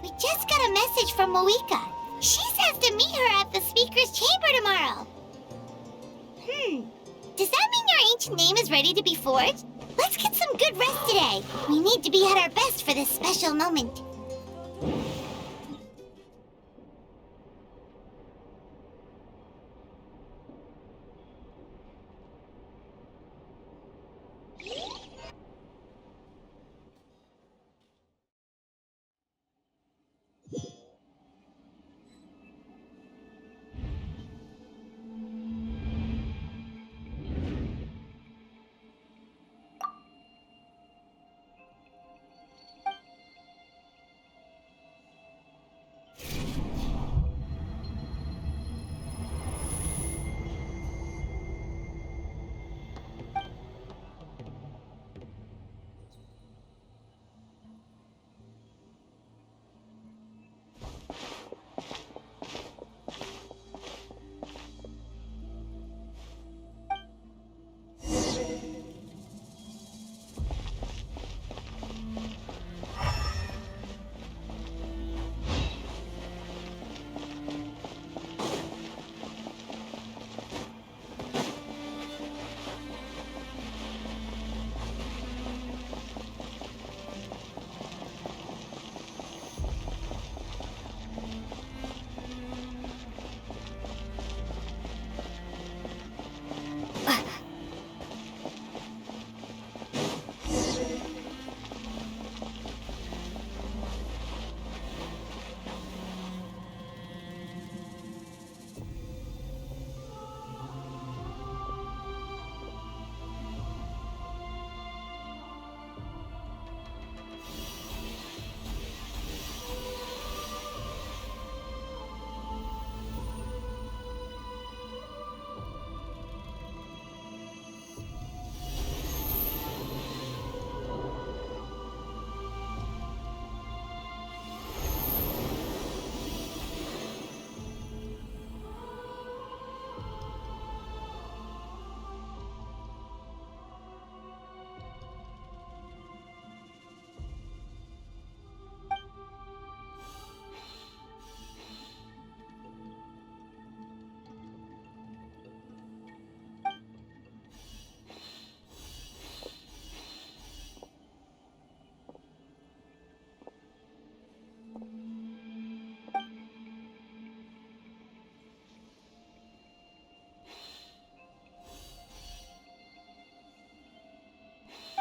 We just got a message from Moika. She says to meet her at the speaker's chamber tomorrow. Does that mean your ancient name is ready to be forged? Let's get some good rest today. We need to be at our best for this special moment.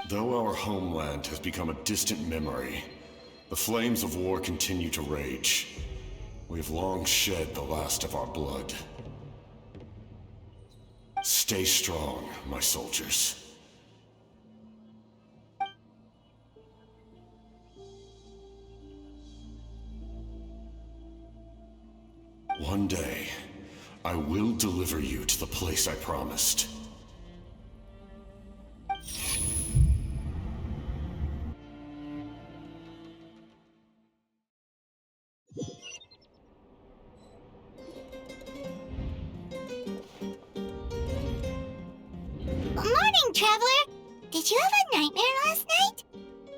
Though our homeland has become a distant memory, the flames of war continue to rage. We have long shed the last of our blood. Stay strong, my soldiers. One day, I will deliver you to the place I promised. Morning, Traveler! Did you have a nightmare last night?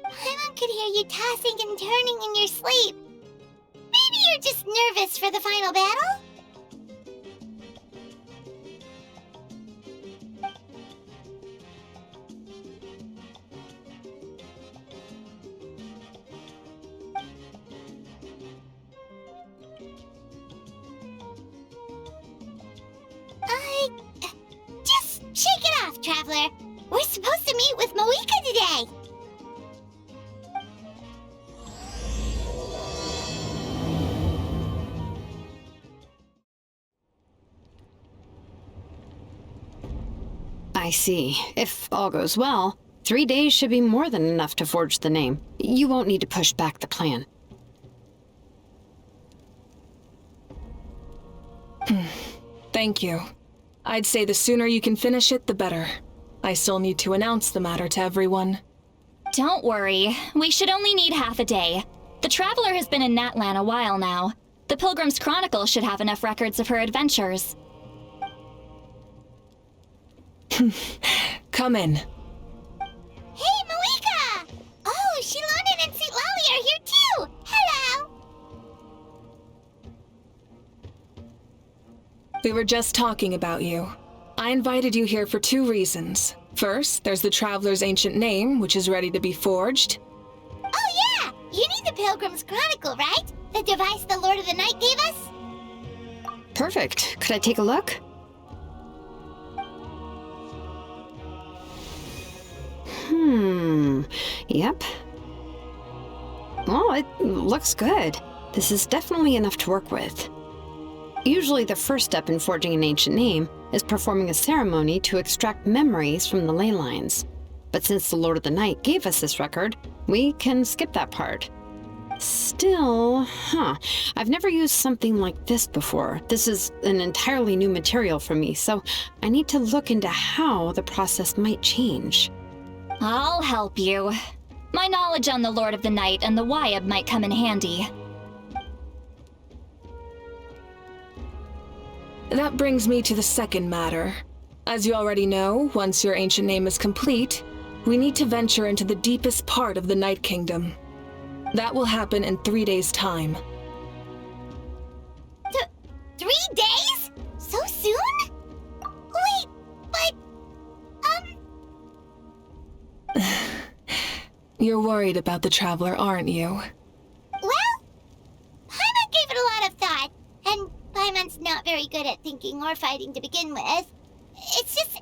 Paimon could hear you tossing and turning in your sleep. Maybe you're just nervous for the final battle? Just shake it off, Traveler. We're supposed to meet with Moika today. I see. If all goes well, 3 days should be more than enough to forge the name. You won't need to push back the plan. Thank you. I'd say the sooner you can finish it, the better. I still need to announce the matter to everyone. Don't worry. We should only need half a day. The Traveler has been in Natlin a while now. The Pilgrim's Chronicle should have enough records of her adventures. Come in. Hey, Moika! Oh, Shilona and Sweet Lolly are here too! Hello! We were just talking about you. I invited you here for 2 reasons. First, there's the Traveler's ancient name, which is ready to be forged. Oh yeah! You need the Pilgrim's Chronicle, right? The device the Lord of the Night gave us? Perfect. Could I take a look? Yep. Well, it looks good. This is definitely enough to work with. Usually the first step in forging an ancient name is performing a ceremony to extract memories from the ley lines. But since the Lord of the Night gave us this record, we can skip that part. Still, I've never used something like this before. This is an entirely new material for me, so I need to look into how the process might change. I'll help you. My knowledge on the Lord of the Night and the Wyab might come in handy. That brings me to the second matter. As you already know, once your ancient name is complete, we need to venture into the deepest part of the Night Kingdom. That will happen in 3 days' time. 3 days? So soon? Wait, but... You're worried about the Traveler, aren't you? Well, Paimon gave it a lot of thought, and Paimon's not very good at thinking or fighting to begin with. It's just...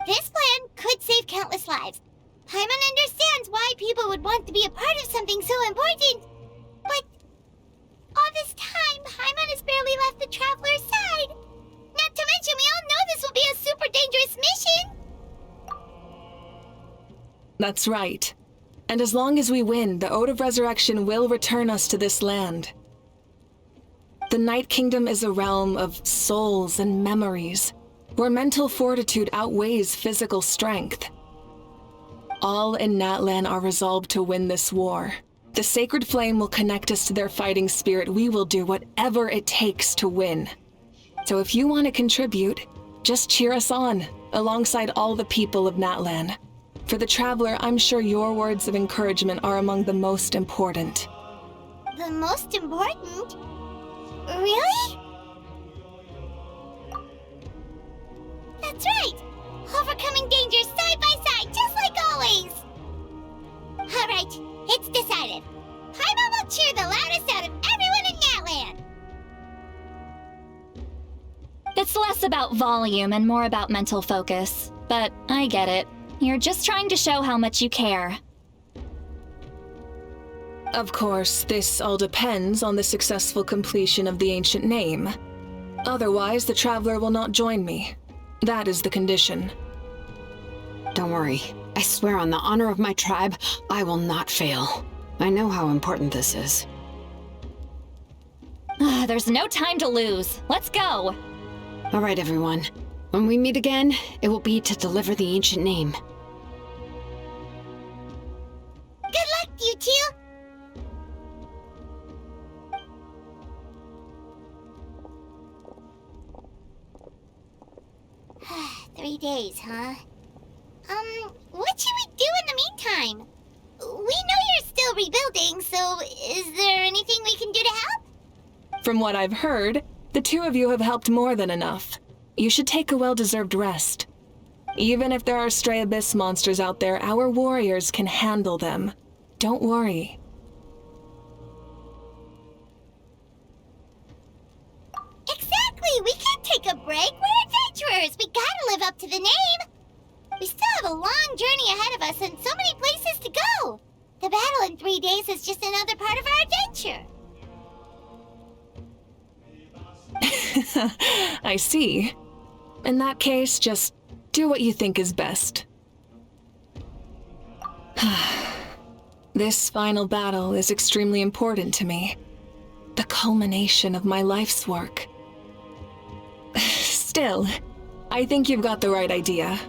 This plan could save countless lives. Paimon understands why people would want to be a part of something so important. But all this time, Paimon has barely left the Traveler's side. Not to mention, we all know this will be a super dangerous mission. That's right. And as long as we win, the Ode of Resurrection will return us to this land. The Night Kingdom is a realm of souls and memories, where mental fortitude outweighs physical strength. All in Natlan are resolved to win this war. The sacred flame will connect us to their fighting spirit. We will do whatever it takes to win. So if you want to contribute, just cheer us on, alongside all the people of Natlan. For the Traveler, I'm sure your words of encouragement are among the most important. The most important? Really? That's right! Overcoming dangers side by side, just like always! Alright, it's decided. Paimon will cheer the loudest out of everyone in Natlan! It's less about volume and more about mental focus. But I get it. You're just trying to show how much you care. Of course, this all depends on the successful completion of the ancient name. Otherwise, the Traveler will not join me. That is the condition. Don't worry. I swear on the honor of my tribe, I will not fail. I know how important this is. There's no time to lose. Let's go. All right, everyone. When we meet again, it will be to deliver the ancient name. Good luck, you two! Three days, huh? What should we do in the meantime? We know you're still rebuilding, so is there anything we can do to help? From what I've heard, the 2 of you have helped more than enough. You should take a well-deserved rest. Even if there are stray abyss monsters out there, our warriors can handle them. Don't worry. Exactly! We can't take a break! We're adventurers! We gotta live up to the name! We still have a long journey ahead of us and so many places to go! The battle in 3 days is just another part of our adventure! I see. In that case, just do what you think is best. This final battle is extremely important to me. The culmination of my life's work. Still, I think you've got the right idea.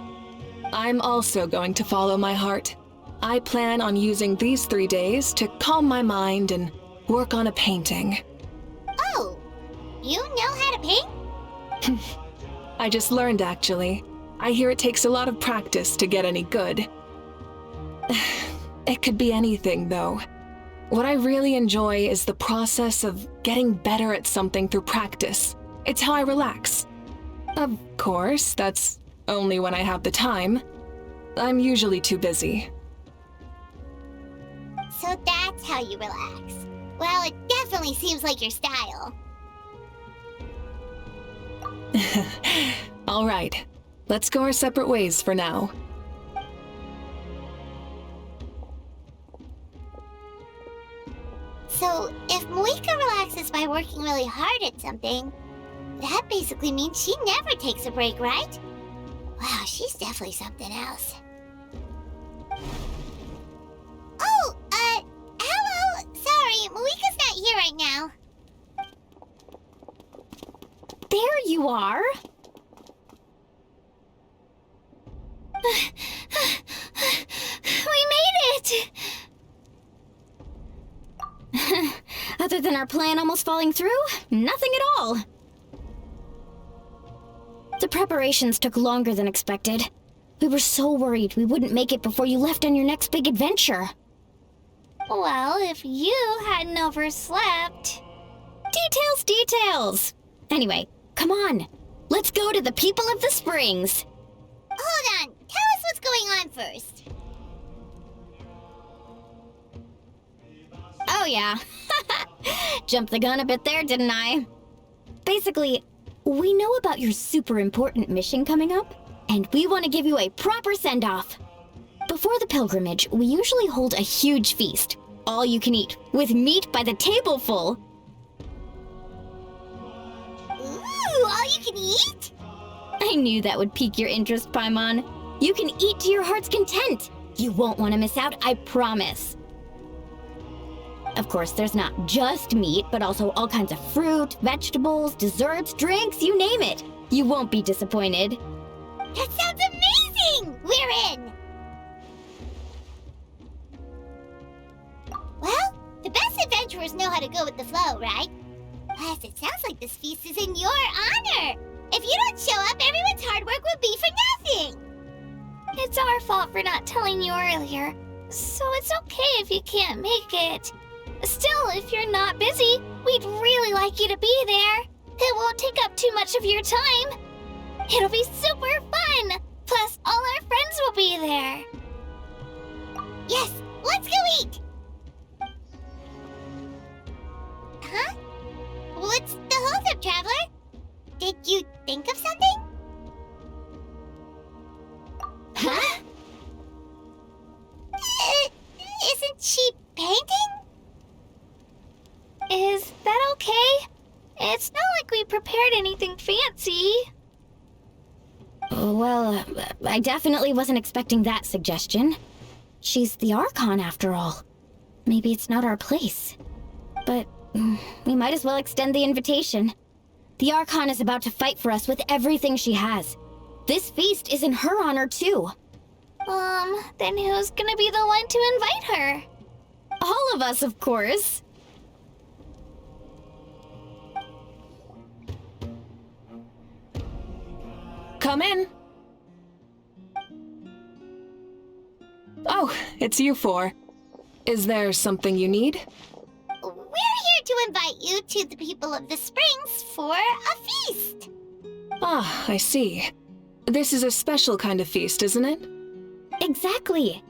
I'm also going to follow my heart. I plan on using these 3 days to calm my mind and work on a painting. Oh, you know how to paint? I just learned, actually. I hear it takes a lot of practice to get any good. It could be anything, though. What I really enjoy is the process of getting better at something through practice. It's how I relax. Of course, that's only when I have the time. I'm usually too busy. So that's how you relax. Well, it definitely seems like your style. All right, let's go our separate ways for now. So, if Moika relaxes by working really hard at something, that basically means she never takes a break, right? Wow, she's definitely something else. Oh, hello! Sorry, Moika's not here right now. There you are. We made it! Other than our plan almost falling through, nothing at all. The preparations took longer than expected. We were so worried we wouldn't make it before you left on your next big adventure. Well, if you hadn't overslept... Details! Anyway, come on. Let's go to the people of the Springs. Hold on, tell us what's going on first. Oh yeah. Jumped the gun a bit there, didn't I? Basically, we know about your super important mission coming up, and we want to give you a proper send-off. Before the pilgrimage, we usually hold a huge feast, all you can eat, with meat by the tableful. Ooh, all you can eat? I knew that would pique your interest, Paimon. You can eat to your heart's content. You won't want to miss out, I promise. Of course, there's not just meat, but also all kinds of fruit, vegetables, desserts, drinks, you name it. You won't be disappointed. That sounds amazing! We're in! Well, the best adventurers know how to go with the flow, right? Plus, it sounds like this feast is in your honor. If you don't show up, everyone's hard work will be for nothing. It's our fault for not telling you earlier, so it's okay if you can't make it. Still, if you're not busy, we'd really like you to be there. It won't take up too much of your time. It'll be super fun! Plus, all our friends will be there. Yes, let's go eat! Huh? What's the hold-up, Traveler? Did you think of something? Huh? Isn't she painting? Is that okay? It's not like we prepared anything fancy. Well, I definitely wasn't expecting that suggestion. She's the Archon, after all. Maybe it's not our place. But we might as well extend the invitation. The Archon is about to fight for us with everything she has. This feast is in her honor, too. Then who's gonna be the one to invite her? All of us, of course. Come in. Oh, it's you four. Is there something you need? We're here to invite you to the people of the Springs for a feast. Ah, I see. This is a special kind of feast, isn't it? Exactly.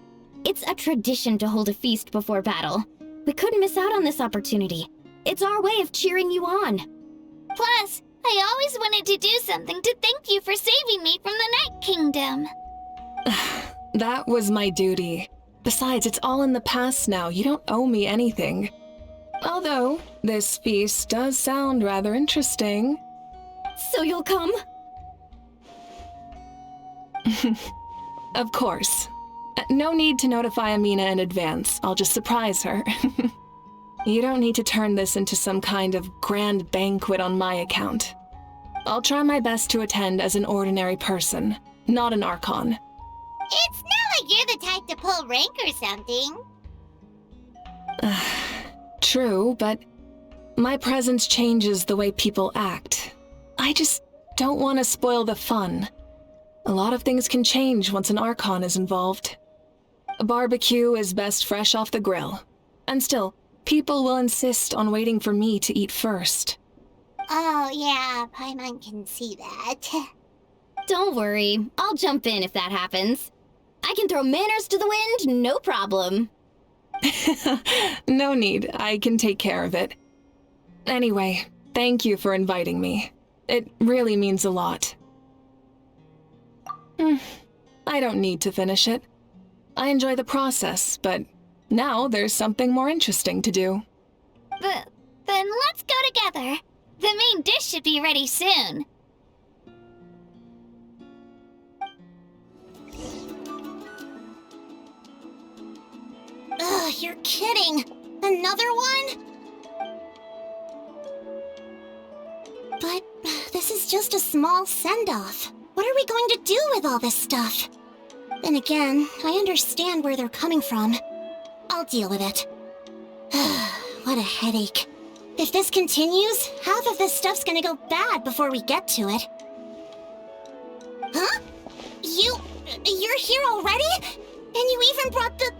It's a tradition to hold a feast before battle. We couldn't miss out on this opportunity. It's our way of cheering you on. Plus, I always wanted to do something to thank you for saving me from the Night Kingdom. That was my duty. Besides, it's all in the past now. You don't owe me anything. Although, this feast does sound rather interesting. So you'll come? Of course. No need to notify Amina in advance. I'll just surprise her. You don't need to turn this into some kind of grand banquet on my account. I'll try my best to attend as an ordinary person, not an Archon. It's not like you're the type to pull rank or something. True, but my presence changes the way people act. I just don't want to spoil the fun. A lot of things can change once an Archon is involved. A barbecue is best fresh off the grill. And still, People will insist on waiting for me to eat first. Oh, yeah, Paimon can see that. Don't worry, I'll jump in if that happens. I can throw manners to the wind, no problem. No need, I can take care of it. Anyway, thank you for inviting me. It really means a lot. I don't need to finish it. I enjoy the process, but now there's something more interesting to do. Then let's go together. The main dish should be ready soon. Ugh, you're kidding. Another one? But this is just a small send-off. What are we going to do with all this stuff? Then again, I understand where they're coming from. I'll deal with it. What a headache. If this continues, half of this stuff's gonna go bad before we get to it. Huh? You're here already? And you even brought the...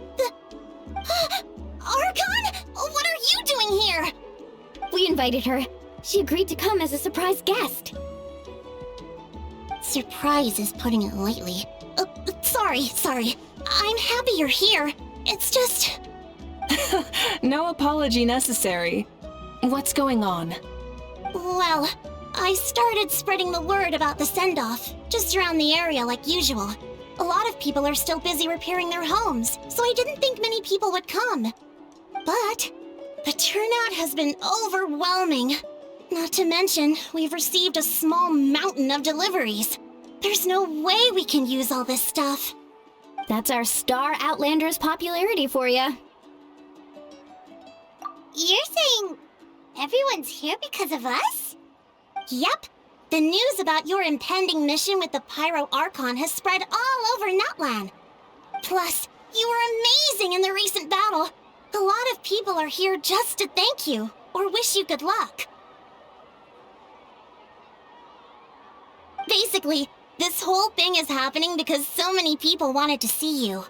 Archon? What are you doing here? We invited her. She agreed to come as a surprise guest. Surprise is putting it lightly. Sorry. I'm happy you're here. It's just... No apology necessary. What's going on? Well, I started spreading the word about the send-off, just around the area like usual. A lot of people are still busy repairing their homes, so I didn't think many people would come. But the turnout has been overwhelming. Not to mention, we've received a small mountain of deliveries. There's no way we can use all this stuff. That's our Star Outlander's popularity for you. You're saying everyone's here because of us? Yep. The news about your impending mission with the Pyro Archon has spread all over Natlan. Plus, you were amazing in the recent battle. A lot of people are here just to thank you, or wish you good luck. Basically, this whole thing is happening because so many people wanted to see you.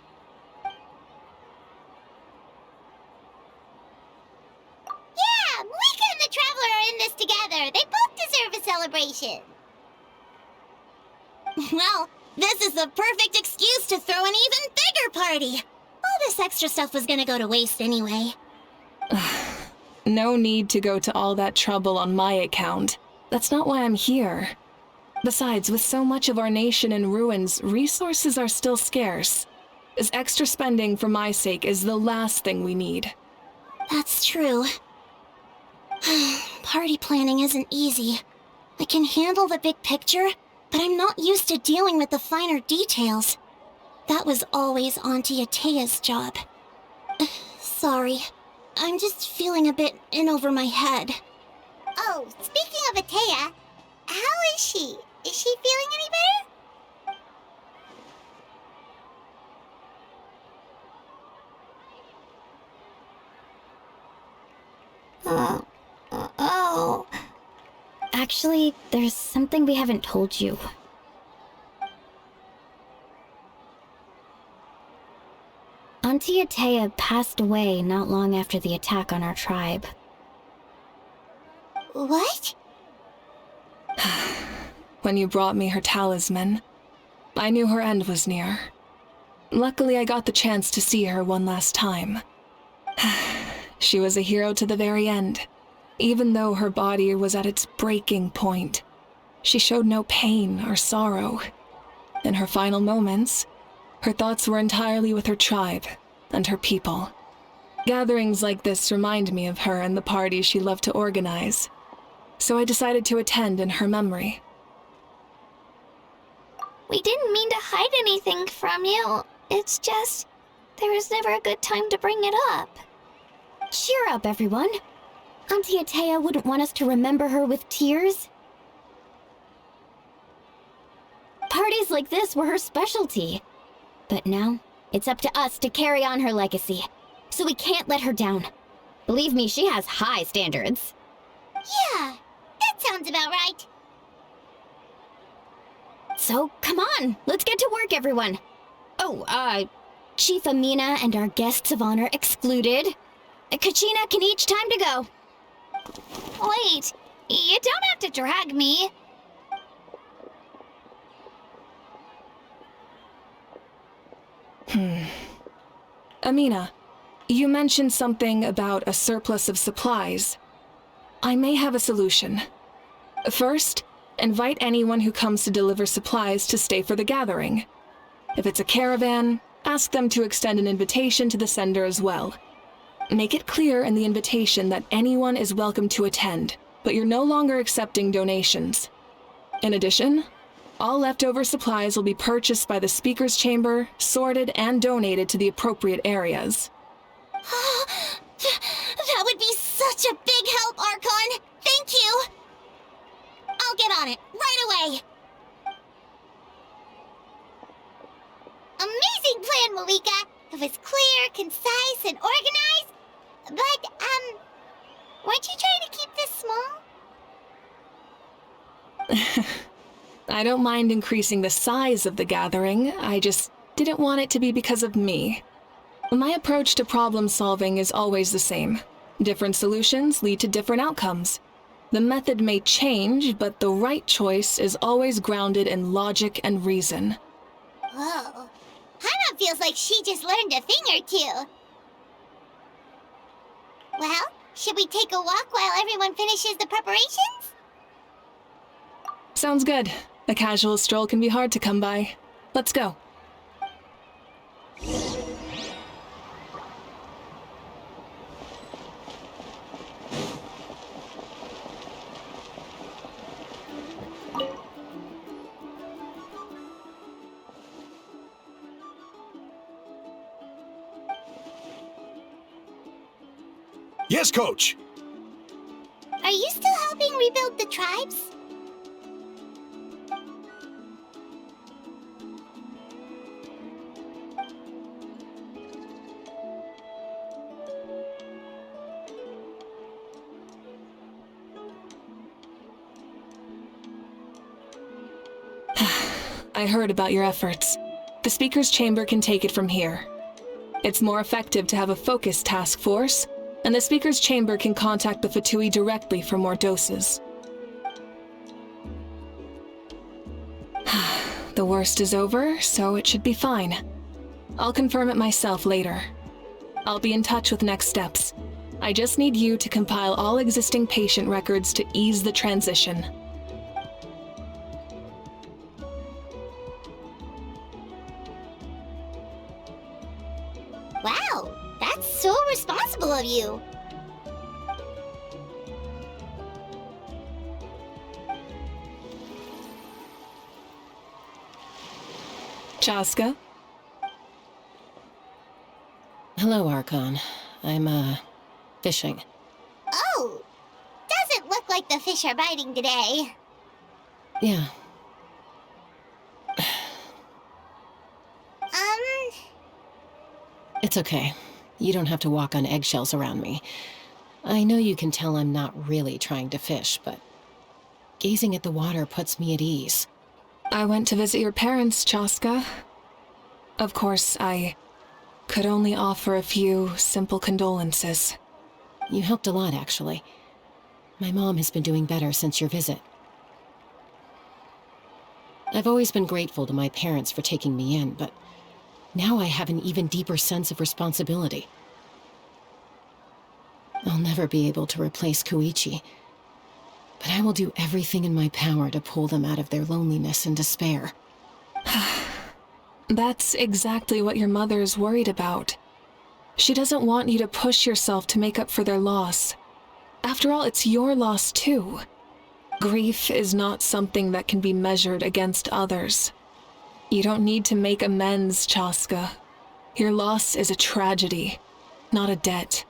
Yeah, Mika and the Traveler are in this together. They both deserve a celebration. Well, this is the perfect excuse to throw an even bigger party. All this extra stuff was gonna go to waste anyway. No need to go to all that trouble on my account. That's not why I'm here. Besides, with so much of our nation in ruins, resources are still scarce. This extra spending for my sake is the last thing we need. That's true. Party planning isn't easy. I can handle the big picture, but I'm not used to dealing with the finer details. That was always Auntie Atea's job. Sorry. I'm just feeling a bit in over my head. Oh, speaking of Atea, how is she? Is she feeling any better? Oh. Actually, there's something we haven't told you. Auntie Atea passed away not long after the attack on our tribe. What? When you brought me her talisman, I knew her end was near. Luckily, I got the chance to see her one last time. She was a hero to the very end. Even though her body was at its breaking point, she showed no pain or sorrow. In her final moments, her thoughts were entirely with her tribe and her people. Gatherings like this remind me of her and the parties she loved to organize, so I decided to attend in her memory. We didn't mean to hide anything from you. It's just, there was never a good time to bring it up. Cheer up, everyone. Auntie Atea wouldn't want us to remember her with tears. Parties like this were her specialty. But now, it's up to us to carry on her legacy. So we can't let her down. Believe me, she has high standards. Yeah, that sounds about right. So, come on, let's get to work, everyone. Oh, Chief Amina and our guests of honor excluded. Kachina can each time to go. Wait, you don't have to drag me. Amina, you mentioned something about a surplus of supplies. I may have a solution. First, invite anyone who comes to deliver supplies to stay for the gathering. If it's a caravan, ask them to extend an invitation to the sender as well. Make it clear in the invitation that anyone is welcome to attend, but you're no longer accepting donations. In addition, all leftover supplies will be purchased by the speaker's chamber, sorted, and donated to the appropriate areas. That would be such a big help, Archon. Thank you. I'll get on it right away. Amazing plan, Malika. It was clear, concise, and organized. But, weren't you trying to keep this small? I don't mind increasing the size of the gathering, I just didn't want it to be because of me. My approach to problem solving is always the same. Different solutions lead to different outcomes. The method may change, but the right choice is always grounded in logic and reason. Whoa. Hana feels like she just learned a thing or two. Well, should we take a walk while everyone finishes the preparations? Sounds good. A casual stroll can be hard to come by. Let's go. Yes, Coach! Are you still helping rebuild the tribes? I heard about your efforts. The Speaker's Chamber can take it from here. It's more effective to have a focused task force, and the Speaker's Chamber can contact the Fatui directly for more doses. The worst is over, so it should be fine. I'll confirm it myself later. I'll be in touch with next steps. I just need you to compile all existing patient records to ease the transition. Wow, that's so responsible of you. Chaska? Hello, Archon. I'm, fishing. Oh, doesn't look like the fish are biting today. Yeah. It's okay. You don't have to walk on eggshells around me. I know you can tell I'm not really trying to fish, but gazing at the water puts me at ease. I went to visit your parents, Chaska. Of course, I could only offer a few simple condolences. You helped a lot, actually. My mom has been doing better since your visit. I've always been grateful to my parents for taking me in, but now I have an even deeper sense of responsibility. I'll never be able to replace Koichi, but I will do everything in my power to pull them out of their loneliness and despair. That's exactly what your mother is worried about. She doesn't want you to push yourself to make up for their loss. After all, it's your loss too. Grief is not something that can be measured against others. You don't need to make amends, Chaska. Your loss is a tragedy, not a debt.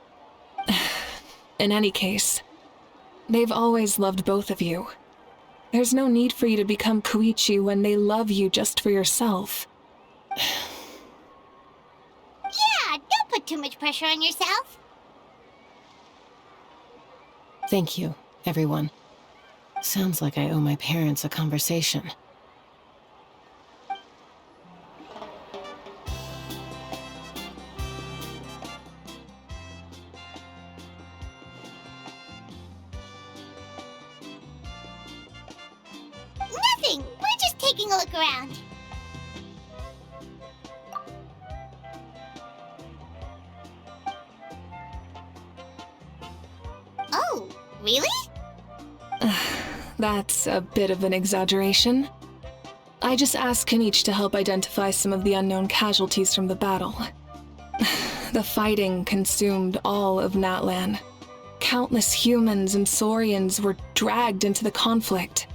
In any case, they've always loved both of you. There's no need for you to become Koichi when they love you just for yourself. Yeah, don't put too much pressure on yourself. Thank you, everyone. Sounds like I owe my parents a conversation. taking a look around. Oh, really? That's a bit of an exaggeration. I just asked Kanich to help identify some of the unknown casualties from the battle. The fighting consumed all of Natlan. Countless humans and Saurians were dragged into the conflict.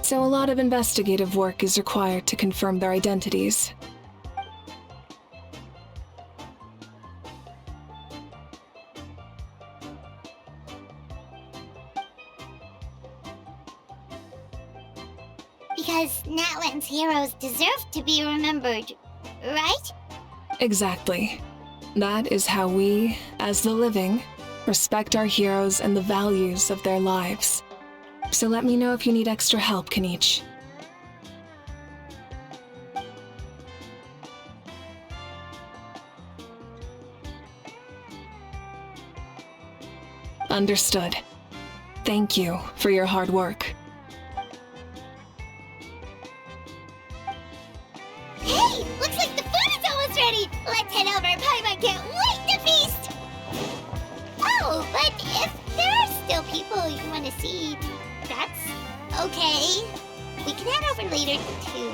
So a lot of investigative work is required to confirm their identities. Because Natlan's heroes deserve to be remembered, right? Exactly. That is how we, as the living, respect our heroes and the values of their lives. So let me know if you need extra help, Kanich. Understood. Thank you for your hard work. Hey, looks like the food is almost ready! Let's head over, Paimon can't wait to feast! Oh, but if there are still people you want to see, that's okay. We can head over later, too.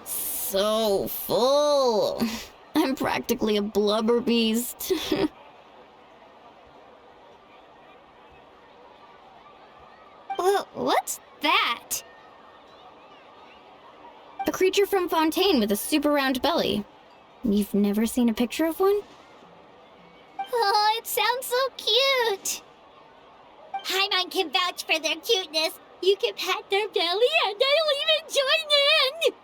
So full. I'm practically a blubber beast. What's that? A creature from Fontaine with a super round belly. You've never seen a picture of one? Oh, it sounds so cute! Paimon can vouch for their cuteness. You can pat their belly and I'll even join in!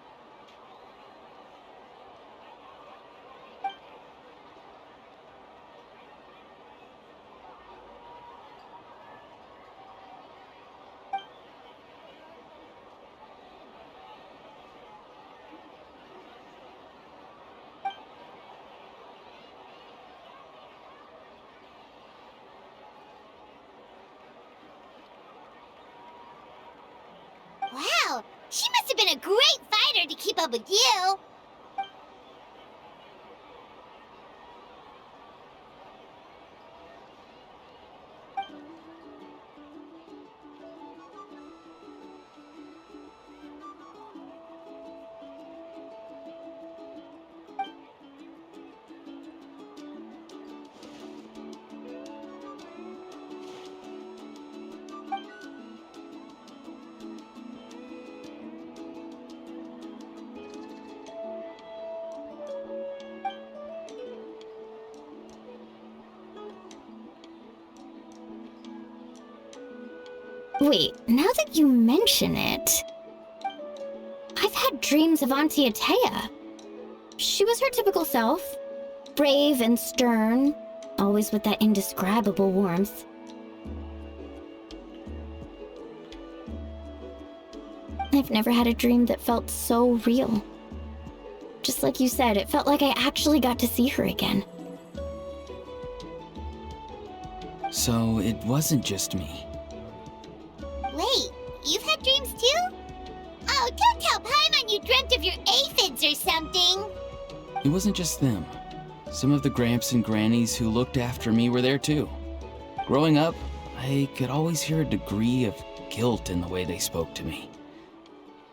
Wow, she must have been a great fighter to keep up with you. Wait, now that you mention it, I've had dreams of Auntie Atea. She was her typical self, brave and stern, always with that indescribable warmth. I've never had a dream that felt so real. Just like you said, it felt like I actually got to see her again. So it wasn't just me. Wait, you've had dreams too? Oh, don't tell Paimon you dreamt of your aphids or something. It wasn't just them. Some of the Gramps and Grannies who looked after me were there too. Growing up, I could always hear a degree of guilt in the way they spoke to me.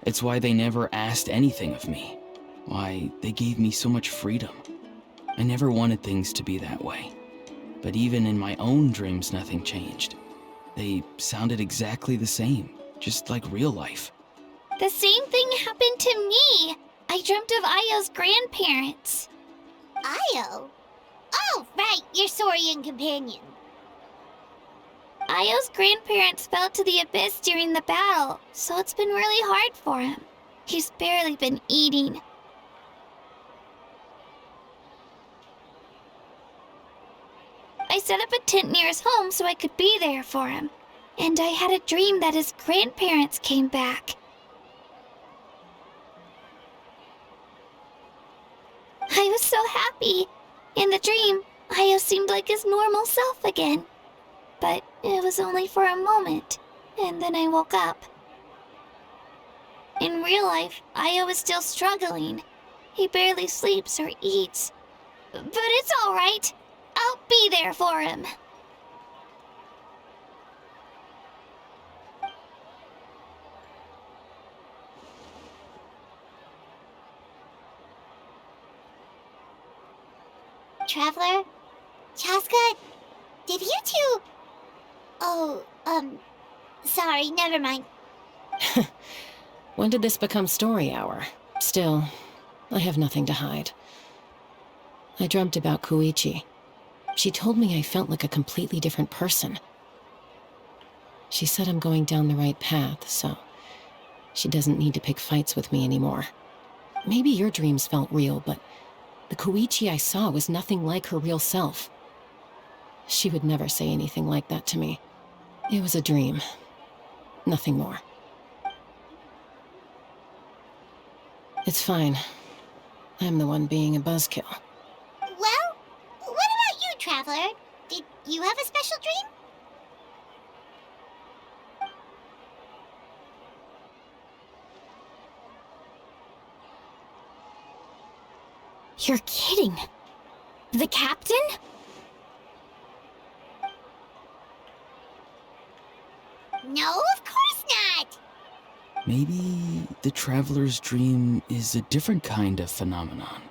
It's why they never asked anything of me. Why they gave me so much freedom. I never wanted things to be that way. But even in my own dreams, nothing changed. They sounded exactly the same, just like real life. The same thing happened to me. I dreamt of Io's grandparents. Io? Oh, right, your Saurian companion. Io's grandparents fell to the abyss during the battle, so it's been really hard for him. He's barely been eating. I set up a tent near his home so I could be there for him. And I had a dream that his grandparents came back. I was so happy. In the dream, Io seemed like his normal self again. But it was only for a moment, and then I woke up. In real life, Io is still struggling. He barely sleeps or eats. But it's alright. I'll be there for him. Traveler? Chaska? Did you two... Oh, sorry, never mind. When did this become story hour? Still, I have nothing to hide. I dreamt about Koichi. She told me I felt like a completely different person. She said I'm going down the right path, so she doesn't need to pick fights with me anymore. Maybe your dreams felt real, but the Koichi I saw was nothing like her real self. She would never say anything like that to me. It was a dream. Nothing more. It's fine. I'm the one being a buzzkill. Well, what about you, Traveler? Did you have a special dream? You're kidding. The captain? No, of course not! Maybe the traveler's dream is a different kind of phenomenon.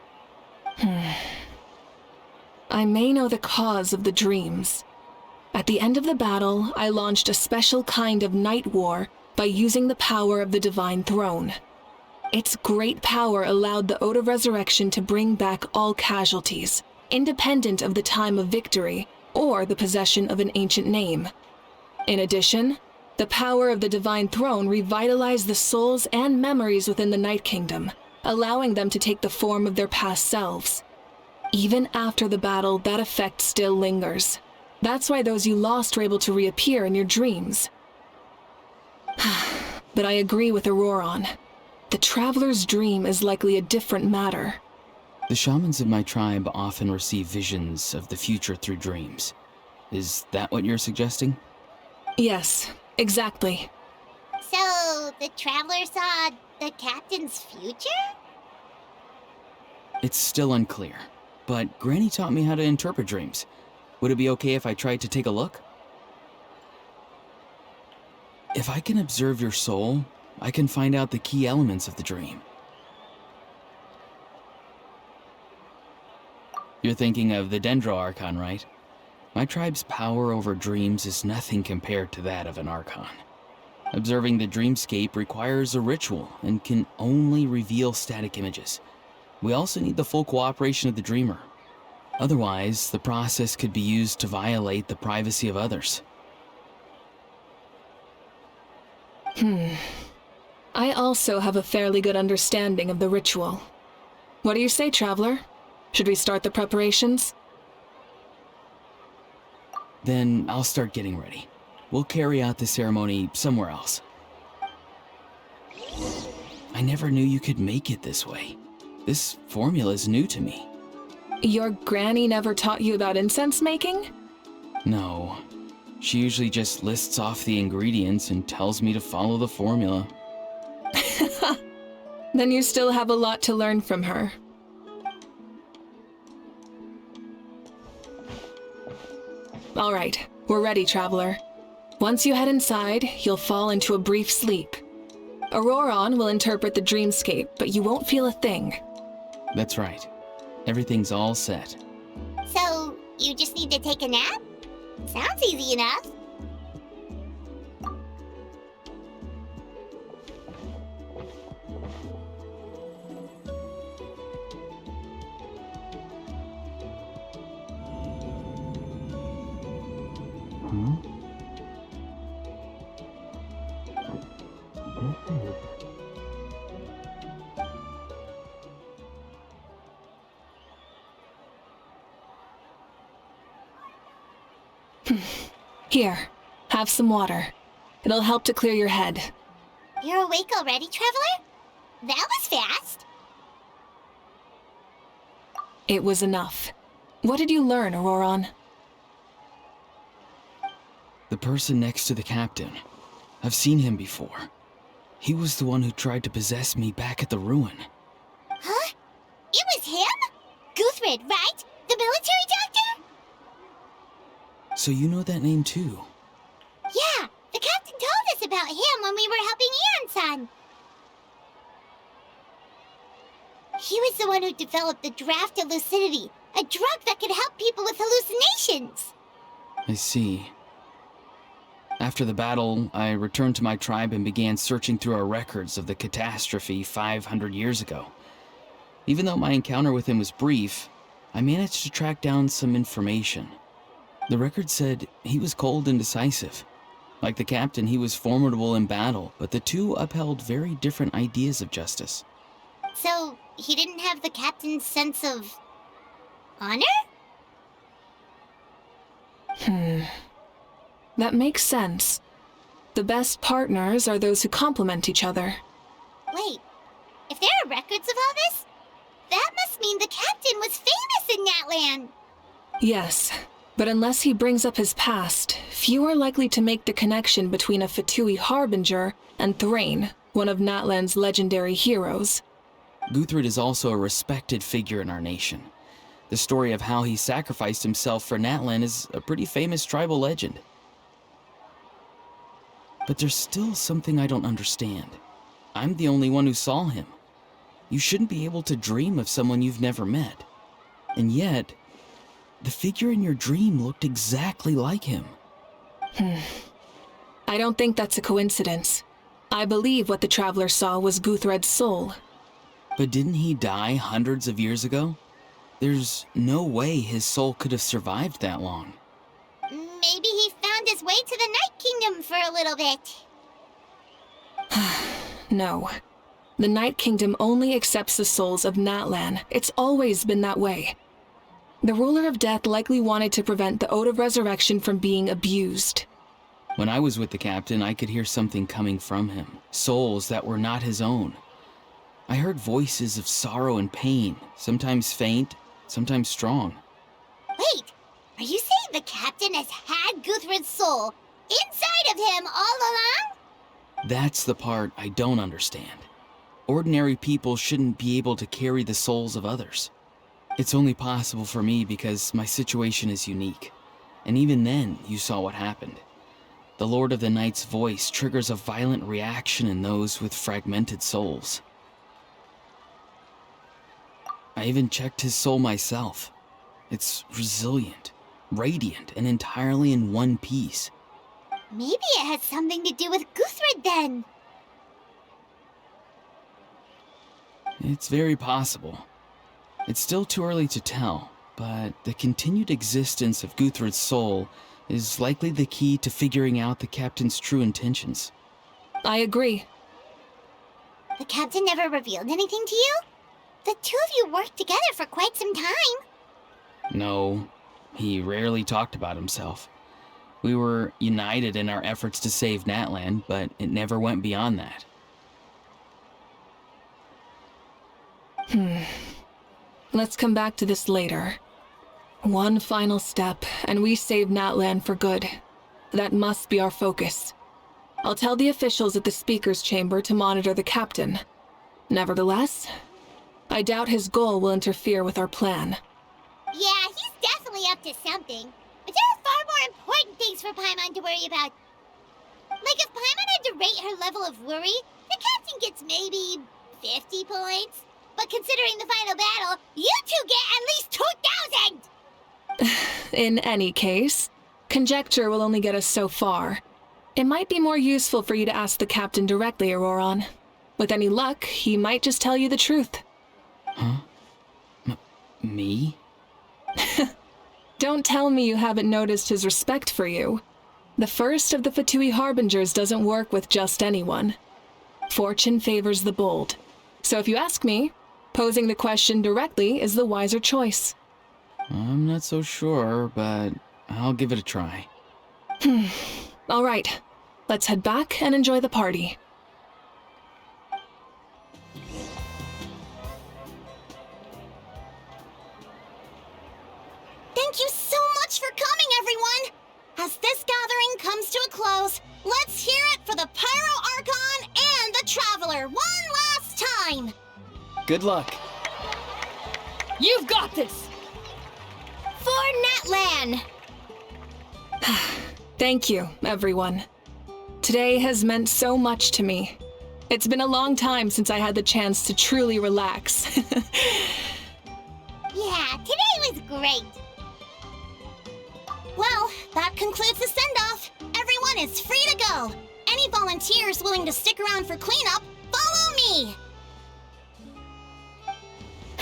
I may know the cause of the dreams. At the end of the battle, I launched a special kind of night war by using the power of the Divine Throne. Its great power allowed the Ode of Resurrection to bring back all casualties, independent of the time of victory or the possession of an ancient name. In addition, the power of the Divine Throne revitalized the souls and memories within the Night Kingdom, allowing them to take the form of their past selves. Even after the battle, that effect still lingers. That's why those you lost were able to reappear in your dreams. But I agree with Auroron. The Traveler's dream is likely a different matter. The shamans of my tribe often receive visions of the future through dreams. Is that what you're suggesting? Yes, exactly. So, the Traveler saw the captain's future? It's still unclear, but Granny taught me how to interpret dreams. Would it be okay if I tried to take a look? If I can observe your soul, I can find out the key elements of the dream. You're thinking of the Dendro Archon, right? My tribe's power over dreams is nothing compared to that of an Archon. Observing the dreamscape requires a ritual and can only reveal static images. We also need the full cooperation of the dreamer. Otherwise, the process could be used to violate the privacy of others. I also have a fairly good understanding of the ritual. What do you say, Traveler? Should we start the preparations? Then I'll start getting ready. We'll carry out the ceremony somewhere else. I never knew you could make it this way. This formula is new to me. Your granny never taught you about incense making? No. She usually just lists off the ingredients and tells me to follow the formula. Then you still have a lot to learn from her. All right, we're ready, Traveler. Once you head inside, you'll fall into a brief sleep. Auroron will interpret the dreamscape, but you won't feel a thing. That's right. Everything's all set. So, you just need to take a nap? Sounds easy enough. Here, have some water. It'll help to clear your head. You're awake already, Traveler? That was fast. It was enough. What did you learn, Auroron? The person next to the captain. I've seen him before. He was the one who tried to possess me back at the ruin. Huh? It was him? Guthred, right? The military doctor? So you know that name too? Yeah, the captain told us about him when we were helping Ian-san. He was the one who developed the draft of lucidity, a drug that could help people with hallucinations. I see. After the battle, I returned to my tribe and began searching through our records of the catastrophe 500 years ago. Even though my encounter with him was brief, I managed to track down some information. The record said he was cold and decisive. Like the captain, he was formidable in battle, but the two upheld very different ideas of justice. So, he didn't have the captain's sense of honor? That makes sense. The best partners are those who complement each other. Wait, if there are records of all this, that must mean the captain was famous in Natlan. Yes, but unless he brings up his past, few are likely to make the connection between a Fatui harbinger and Thrain, one of Natlan's legendary heroes. Guthred is also a respected figure in our nation. The story of how he sacrificed himself for Natlan is a pretty famous tribal legend. But there's still something I don't understand. I'm the only one who saw him. You shouldn't be able to dream of someone you've never met. And yet, the figure in your dream looked exactly like him. I don't think that's a coincidence. I believe what the traveler saw was Guthred's soul. But didn't he die hundreds of years ago? There's no way his soul could have survived that long. Maybe he found his way to the Night Kingdom for a little bit. No. The Night Kingdom only accepts the souls of Natlan. It's always been that way. The ruler of death likely wanted to prevent the Ode of Resurrection from being abused. When I was with the captain, I could hear something coming from him. Souls that were not his own. I heard voices of sorrow and pain, sometimes faint, sometimes strong. Wait, are you saying the captain has had Guthred's soul inside of him all along? That's the part I don't understand. Ordinary people shouldn't be able to carry the souls of others. It's only possible for me because my situation is unique. And even then, you saw what happened. The Lord of the Night's voice triggers a violent reaction in those with fragmented souls. I even checked his soul myself. It's resilient, radiant, and entirely in one piece. Maybe it has something to do with Guthred then. It's very possible. It's still too early to tell, but the continued existence of Guthred's soul is likely the key to figuring out the captain's true intentions. I agree. The captain never revealed anything to you? The two of you worked together for quite some time. No, he rarely talked about himself. We were united in our efforts to save Natlan, but it never went beyond that. Let's come back to this later. One final step, and we save Natlan for good. That must be our focus. I'll tell the officials at the speaker's chamber to monitor the captain. Nevertheless, I doubt his goal will interfere with our plan. Yeah, he's definitely up to something. But there are far more important things for Paimon to worry about. Like if Paimon had to rate her level of worry, the captain gets maybe 50 points. But considering the final battle, you two get at least 2,000! In any case, conjecture will only get us so far. It might be more useful for you to ask the captain directly, Auroron. With any luck, he might just tell you the truth. Huh? Me? Don't tell me you haven't noticed his respect for you. The first of the Fatui Harbingers doesn't work with just anyone. Fortune favors the bold. So if you ask me, posing the question directly is the wiser choice. I'm not so sure, but I'll give it a try. All right, let's head back and enjoy the party. time! Good luck. You've got this! For Natlan! Thank you, everyone. Today has meant so much to me. It's been a long time since I had the chance to truly relax. Yeah, today was great. Well, that concludes the send-off. Everyone is free to go. Any volunteers willing to stick around for cleanup, follow me!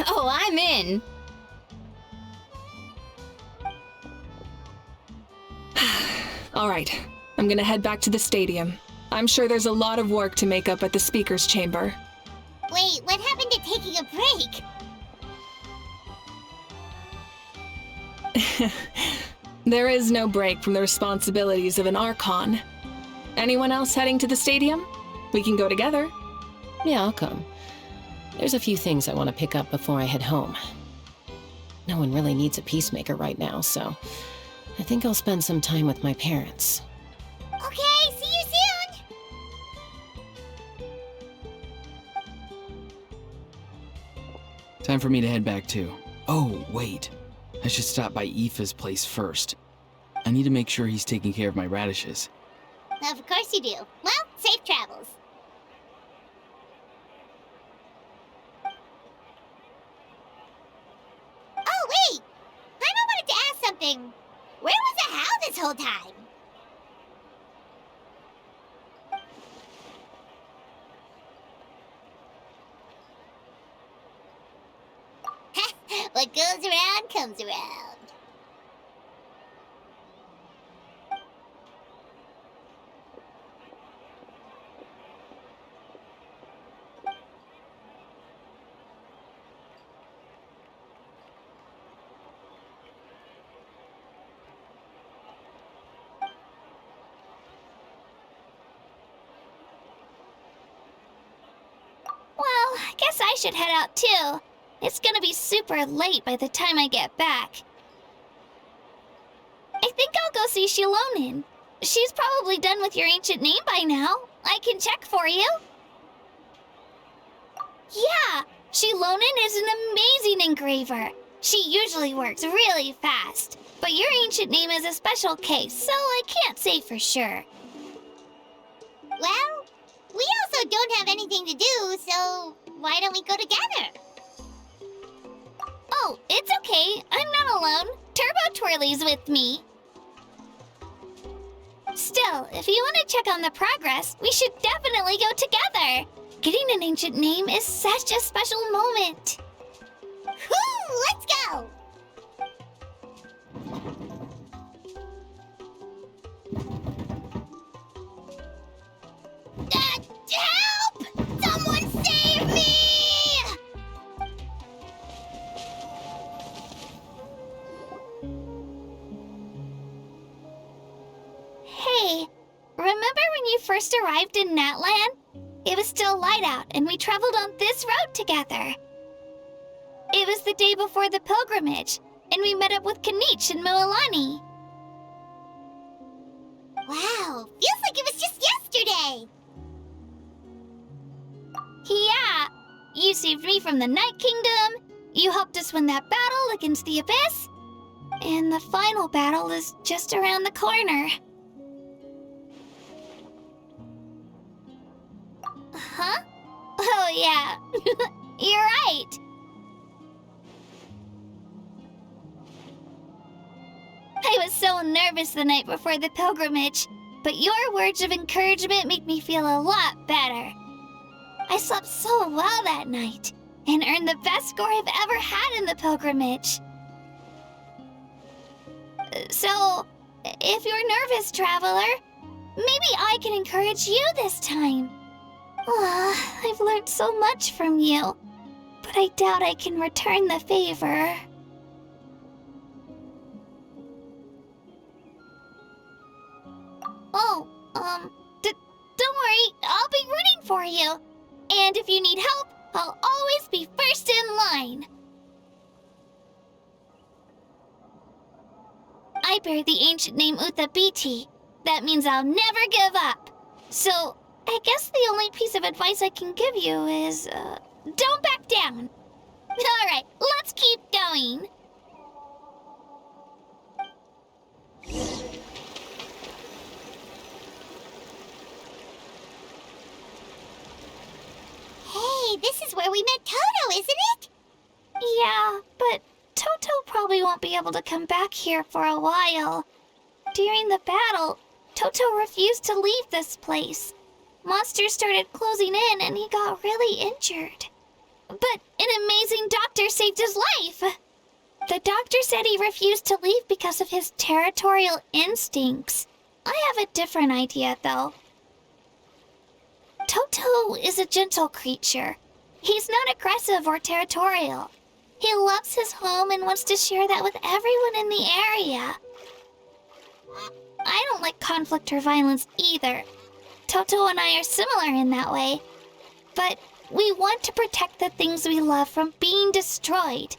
Oh, I'm in. All right, I'm gonna head back to the stadium. I'm sure there's a lot of work to make up at the speaker's chamber. Wait, what happened to taking a break? There is no break from the responsibilities of an Archon. Anyone else heading to the stadium? We can go together. Yeah, I'll come. There's a few things I want to pick up before I head home. No one really needs a peacemaker right now, so I think I'll spend some time with my parents. Okay, see you soon! Time for me to head back too. Oh, wait. I should stop by Aoife's place first. I need to make sure he's taking care of my radishes. Of course you do. Well, safe travels. Oh, wait! I wanted to ask something. Where was the How this whole time? What goes around comes around. Well, I guess I should head out too. It's gonna be super late by the time I get back. I think I'll go see Shilonin. She's probably done with your ancient name by now. I can check for you. Yeah, Shilonin is an amazing engraver. She usually works really fast. But your ancient name is a special case, so I can't say for sure. Well, we also don't have anything to do, so why don't we go together? Oh, it's okay. I'm not alone. Turbo Twirly's with me. Still, if you want to check on the progress, we should definitely go together. Getting an ancient name is such a special moment. Whoo, let's go! Help! Someone save me! Hey, remember when you first arrived in Natlan? It was still light out, and we traveled on this road together. It was the day before the pilgrimage, and we met up with Kanich and Moalani. Wow, feels like it was just yesterday! Yeah, you saved me from the Night Kingdom, you helped us win that battle against the Abyss, and the final battle is just around the corner. Huh? Oh yeah, you're right. I was so nervous the night before the pilgrimage, but your words of encouragement make me feel a lot better. I slept so well that night, and earned the best score I've ever had in the pilgrimage. So, if you're nervous, traveler, maybe I can encourage you this time. I've learned so much from you, but I doubt I can return the favor. Oh, don't worry, I'll be rooting for you. And if you need help, I'll always be first in line. I bear the ancient name Uthabiti. That means I'll never give up. So, I guess the only piece of advice I can give you is, don't back down. Alright, let's keep going. Hey, this is where we met Toto, isn't it? Yeah, but Toto probably won't be able to come back here for a while. During the battle, Toto refused to leave this place. Monsters started closing in and he got really injured. But an amazing doctor saved his life. The doctor said he refused to leave because of his territorial instincts. I have a different idea, though. Toto is a gentle creature. He's not aggressive or territorial. He loves his home and wants to share that with everyone in the area. I don't like conflict or violence either. Toto and I are similar in that way. But we want to protect the things we love from being destroyed.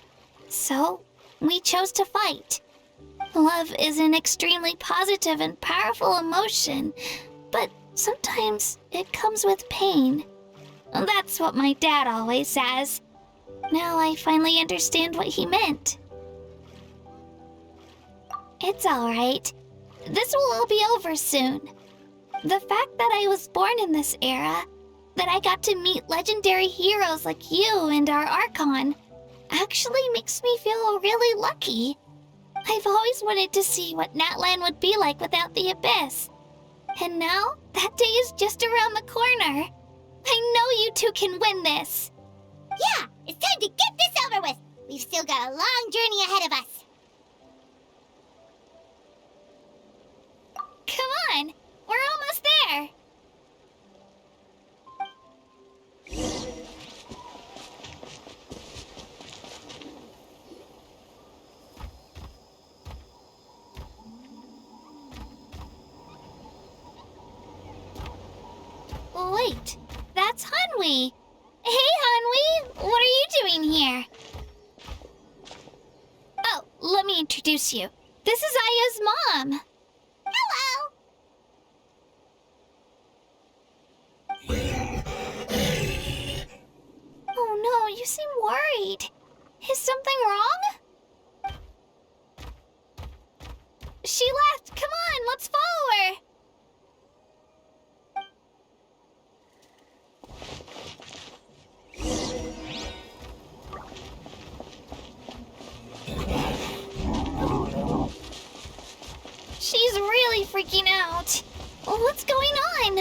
So, we chose to fight. Love is an extremely positive and powerful emotion, but sometimes it comes with pain. That's what my dad always says. Now I finally understand what he meant. It's alright. This will all be over soon. The fact that I was born in this era, that I got to meet legendary heroes like you and our Archon, actually makes me feel really lucky. I've always wanted to see what Natlan would be like without the Abyss. And now, that day is just around the corner. I know you two can win this. Yeah, it's time to get this over with. We've still got a long journey ahead of us. Come on, we're almost there. Wait, that's Hanwi. Hey, Hanwi, what are you doing here? Oh, let me introduce you. This is Aya's mom. Hello. Oh no, you seem worried. Is something wrong? She left. Come on, let's follow her. She's really freaking out. What's going on?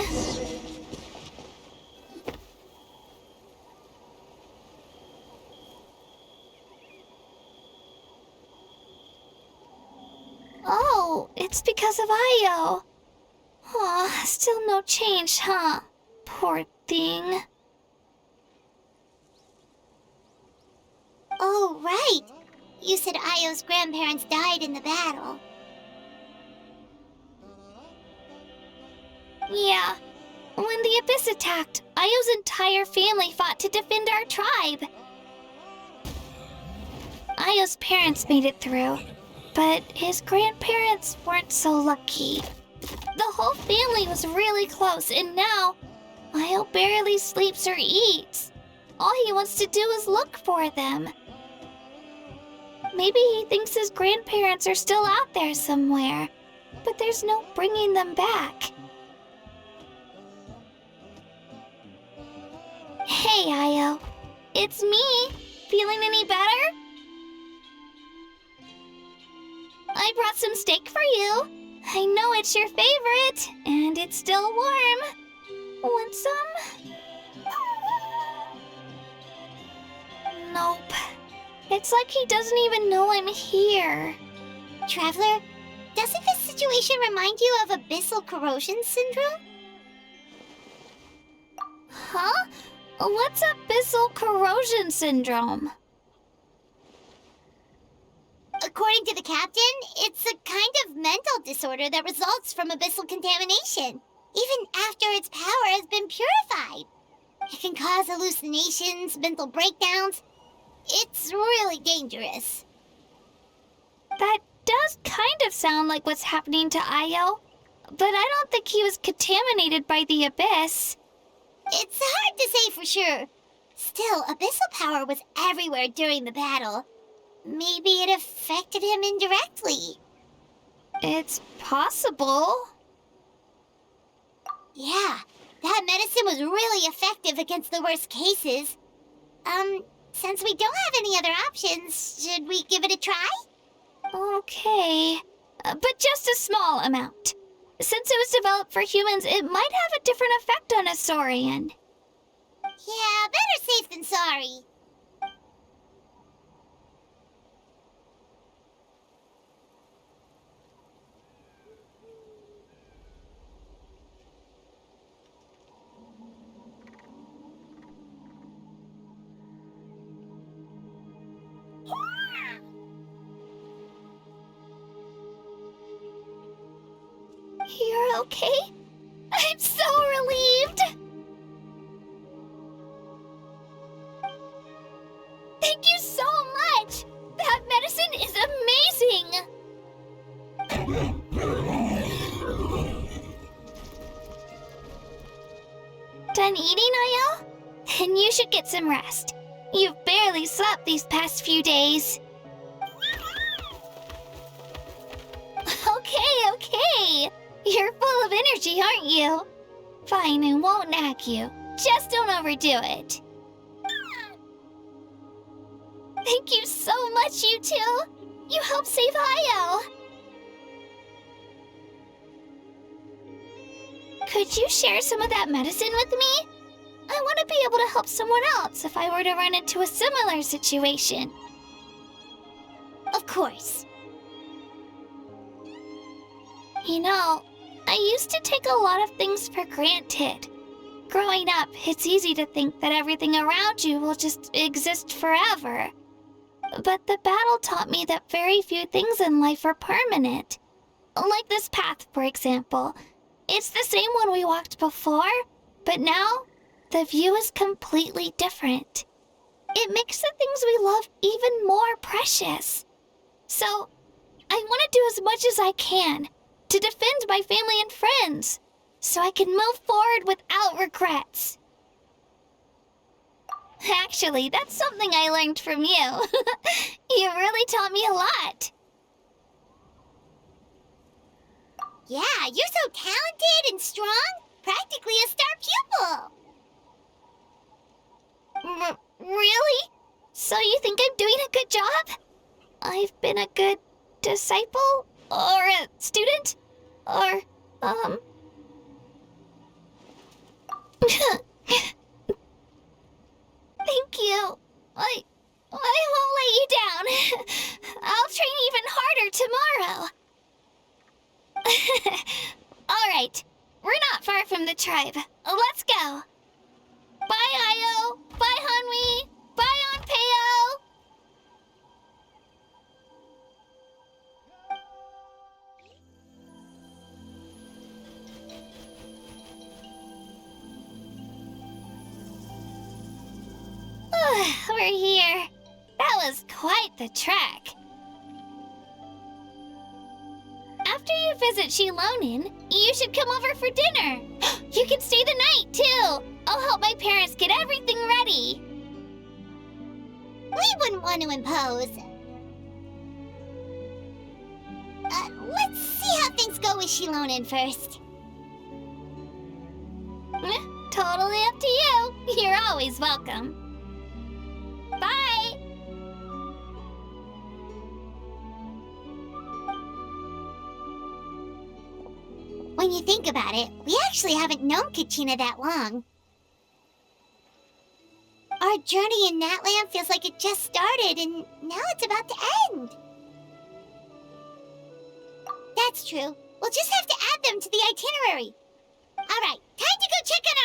Oh, it's because of Io. Aw, still no change, huh? Poor thing. Oh, right. You said Io's grandparents died in the battle. Yeah. When the Abyss attacked, Io's entire family fought to defend our tribe. Io's parents made it through, but his grandparents weren't so lucky. The whole family was really close, and now Io barely sleeps or eats. All he wants to do is look for them. Maybe he thinks his grandparents are still out there somewhere, but there's no bringing them back. Hey, Io. It's me. Feeling any better? I brought some steak for you. I know it's your favorite, and it's still warm. Want some? Nope. It's like he doesn't even know I'm here. Traveler, doesn't this situation remind you of abyssal corrosion syndrome? Huh? What's abyssal corrosion syndrome? According to the captain, it's a kind of mental disorder that results from abyssal contamination, even after its power has been purified. It can cause hallucinations, mental breakdowns. It's really dangerous. That does kind of sound like what's happening to Io. but I don't think he was contaminated by the Abyss. It's hard to say for sure. Still, abyssal power was everywhere during the battle. Maybe it affected him indirectly. It's possible. Yeah, that medicine was really effective against the worst cases. Since we don't have any other options, should we give it a try? Okay, but just a small amount. Since it was developed for humans, it might have a different effect on a Saurian. Yeah, better safe than sorry. You're okay? I'm so relieved! Thank you so much! That medicine is amazing! Done eating, Ayo? Then you should get some rest. You've barely slept these past few days. Okay. You're full of energy, aren't you? Fine, I won't nag you. Just don't overdo it. Thank you so much, you two. You helped save Ayo. Could you share some of that medicine with me? I want to be able to help someone else if I were to run into a similar situation. Of course. You know, I used to take a lot of things for granted. Growing up, it's easy to think that everything around you will just exist forever. But the battle taught me that very few things in life are permanent. Like this path, for example. It's the same one we walked before, but now the view is completely different. It makes the things we love even more precious. So, I want to do as much as I can to defend my family and friends, so I can move forward without regrets. Actually, that's something I learned from you. You really taught me a lot. Yeah, you're so talented and strong. Practically a star pupil. Really? So you think I'm doing a good job? I've been a good disciple? Or a student? Or, Thank you. I won't let you down. I'll train even harder tomorrow. All right. We're not far from the tribe. Let's go. Bye, Ayo. Bye, Hanwi. Bye, Onpeo. We're here. That was quite the trek. After you visit Shilonin, you should come over for dinner. You can stay the night, too. I'll help my parents get everything ready. We wouldn't want to impose. Let's see how things go with Shilonin first. Totally up to you. You're always welcome. Bye! When you think about it, we actually haven't known Kachina that long. Our journey in Natlan feels like it just started, and now it's about to end. That's true. We'll just have to add them to the itinerary. All right, time to go check on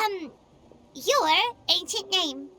our, your ancient name.